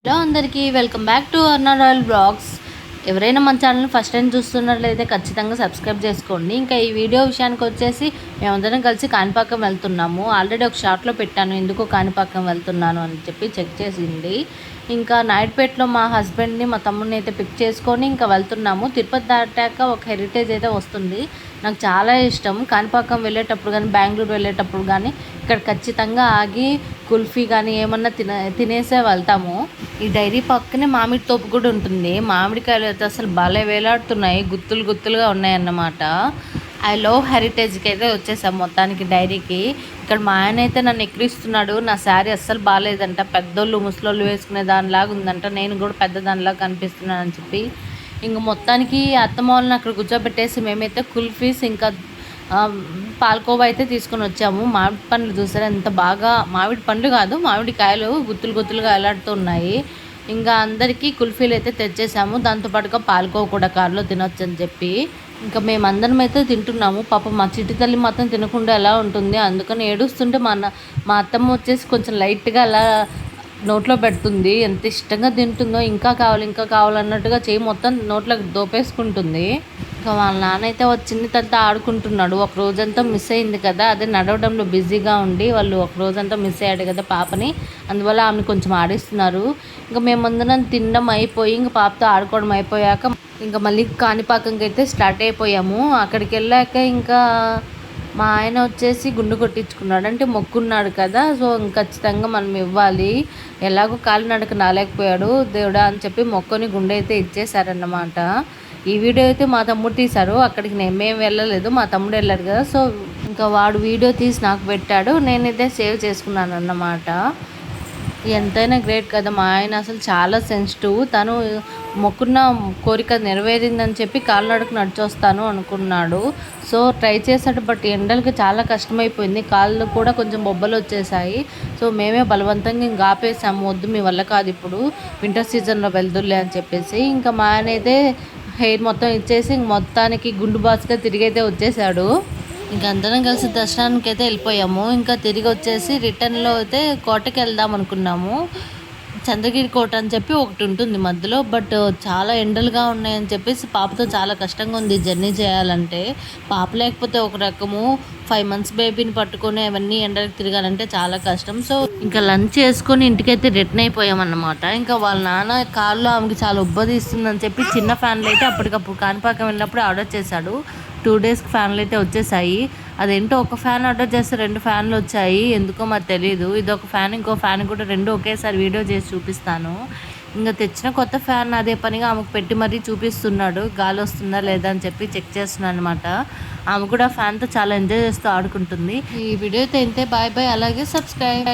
Hello అందరికీ welcome back to Arna royal blogs. ఎవరైనా మన ఛానల్ ఫస్ట్ టైం చూస్తున్నట్లయితే ఖచ్చితంగా సబ్స్క్రైబ్ చేసుకోండి. ఇంకా ఈ వీడియో విషయానికి వచ్చేసి మేమందరం కలిసి కాణిపాకం వెళ్తున్నాము. ఆల్రెడీ ఒక షార్ట్లో పెట్టాను ఎందుకు కాణిపాకం వెళ్తున్నాను అని చెప్పి చెక్ చేసింది. ఇంకా నాయుడుపేటలో మా హస్బెండ్ని మా తమ్ముడిని అయితే పిక్ చేసుకొని ఇంకా వెళ్తున్నాము. తిరుపతి దాటాక ఒక హెరిటేజ్ అయితే వస్తుంది. నాకు చాలా ఇష్టం. కాణిపాకం వెళ్ళేటప్పుడు కానీ బెంగళూరు వెళ్ళేటప్పుడు కానీ ఇక్కడ ఖచ్చితంగా ఆగి కుల్ఫీ కానీ ఏమన్నా తినేసే వెళ్తాము. ఈ డైరీ పక్కనే మామిడి తోపు కూడా ఉంటుంది. మామిడికాయలు అయితే అసలు భలే వేలాడుతున్నాయి, గుత్తులు గుత్తులుగా ఉన్నాయన్నమాట. ఐ లవ్ హెరిటేజ్కి అయితే వచ్చేసాం మొత్తానికి డైరీకి. ఇక్కడ మా ఆయన అయితే నన్ను ఎక్కిరిస్తున్నాడు. నా శారీ అస్సలు బాగాలేదంట, పెద్దోళ్ళు ముసలోళ్ళు వేసుకునే దానిలాగా ఉందంట, నేను కూడా పెద్ద దానిలాగా కనిపిస్తున్నానని చెప్పి ఇంక మొత్తానికి అత్తమ్మని అక్కడ కూర్చోబెట్టేసి మేమైతే కుల్ఫీస్ ఇంకా పాలకోవా అయితే తీసుకొని వచ్చాము. మామిడి పండ్లు చూసారా ఎంత బాగా, మామిడి పండ్లు కాదు మామిడికాయలు గుత్తులు గుత్తులుగా ఎలాడుతున్నాయి. ఇంకా అందరికీ కుల్ఫీలు అయితే తెచ్చేసాము. దాంతోపాటుగా పాలకోవా కూడా కారులో తినొచ్చు అని చెప్పి ఇంకా మేమందరం అయితే తింటున్నాము. పాప మా చిట్టి తల్లి మాత్రం తినకుండా ఎలా ఉంటుంది, అందుకని ఏడుస్తుంటే మా అత్తమ్మ వచ్చేసి కొంచెం లైట్గా అలా నోట్లో పెడుతుంది. ఎంత ఇష్టంగా తింటుందో, ఇంకా కావాలన్నట్టుగా చేయి మొత్తం నోట్లోకి దోపేసుకుంటుంది. ఇంకా వాళ్ళ నాన్న అయితే వచ్చింది తనతో ఆడుకుంటున్నాడు. ఒక రోజంతా మిస్ అయింది కదా, అదే నడవడంలో బిజీగా ఉండి వాళ్ళు ఒక రోజంతా మిస్ అయ్యాడు కదా పాపని, అందువల్ల ఆమె కొంచెం ఆడిస్తున్నారు. ఇంకా మేమందరం తినడం అయిపోయి ఇంకా పాపతో ఆడుకోవడం అయిపోయాక ఇంకా మళ్ళీ కాణిపాకంకి అయితే స్టార్ట్ అయిపోయాము. అక్కడికి వెళ్ళాక ఇంకా మా ఆయన వచ్చేసి గుండు కొట్టించుకున్నాడు, అంటే మొక్కున్నాడు కదా, సో ఖచ్చితంగా మనం ఇవ్వాలి. ఎలాగో కాలినడక రాలేకపోయాడు దేవుడా అని చెప్పి మొక్కుని గుండె అయితే ఇచ్చేసారన్నమాట. ఈ వీడియో అయితే మా తమ్ముడు తీశారు, అక్కడికి మేము వెళ్ళలేదు, మా తమ్ముడు వెళ్ళాడు కదా, సో ఇంకా వాడు వీడియో తీసి నాకు పెట్టాడు, నేనైతే సేవ్ చేసుకున్నాను అన్నమాట. ఎంతైనా గ్రేట్ కదా మా ఆయన, అసలు చాలా సెన్సిటివ్. తను మొక్కున్న కోరిక నెరవేరిందని చెప్పి కాలినడక నడిచొస్తాను అనుకున్నాడు. సో ట్రై చేశాడు, బట్ ఎండలకి చాలా కష్టమైపోయింది, కాళ్ళు కూడా కొంచెం బొబ్బలు వచ్చేసాయి. సో మేమే బలవంతంగా ఇంకా ఆపేసాము, వద్దు మీ వల్ల కాదు ఇప్పుడు వింటర్ సీజన్లో వెళ్దులే అని చెప్పేసి. ఇంకా మా ఆయన అయితే హెయిర్ మొత్తం ఇచ్చేసి మొత్తానికి గుండు బాస్గా తిరిగైతే వచ్చేసాడు. ఇంకా అందరం కలిసి దర్శనానికి అయితే వెళ్ళిపోయాము. ఇంకా తిరిగి వచ్చేసి రిటర్న్లో అయితే కోటకి వెళ్దాం అనుకున్నాము. చంద్రగిరి కోట అని చెప్పి ఒకటి ఉంటుంది మధ్యలో, బట్ చాలా ఎండలుగా ఉన్నాయని చెప్పేసి పాపతో చాలా కష్టంగా ఉంది జర్నీ చేయాలంటే. పాప లేకపోతే ఒక రకము, 5 months బేబీని పట్టుకొని అవన్నీ ఎండలకు తిరగాలంటే చాలా కష్టం. సో ఇంకా లంచ్ చేసుకొని ఇంటికైతే రిటర్న్ అయిపోయామన్నమాట. ఇంకా వాళ్ళ నాన్న కారులో ఆమెకి చాలా ఉబ్బదీస్తుందని చెప్పి చిన్న ఫ్యాన్లు అయితే అప్పటికప్పుడు కాణిపాకం వెళ్ళినప్పుడు ఆర్డర్ చేశాడు. 2 daysకి ఫ్యాన్లు అయితే వచ్చేసాయి. అదేంటో ఒక ఫ్యాన్ ఆర్డర్ చేస్తే 2 ఫ్యాన్లు వచ్చాయి, ఎందుకో మరి తెలియదు. ఇది ఒక ఫ్యాన్, ఇంకో ఫ్యాన్ కూడా 2 ఒకేసారి వీడియో చేసి చూపిస్తాను. ఇంకా తెచ్చిన కొత్త ఫ్యాన్ అదే పనిగా ఆమెకు పెట్టి మరీ చూపిస్తున్నాడు, గాలి వస్తుందా లేదా అని చెప్పి చెక్ చేస్తున్నాను అనమాట. ఆమె కూడా ఫ్యాన్తో చాలా ఎంజాయ్ చేస్తూ ఆడుకుంటుంది. ఈ వీడియో అయితే ఇంతే, బాయ్ బాయ్, అలాగే సబ్స్క్రైబ్.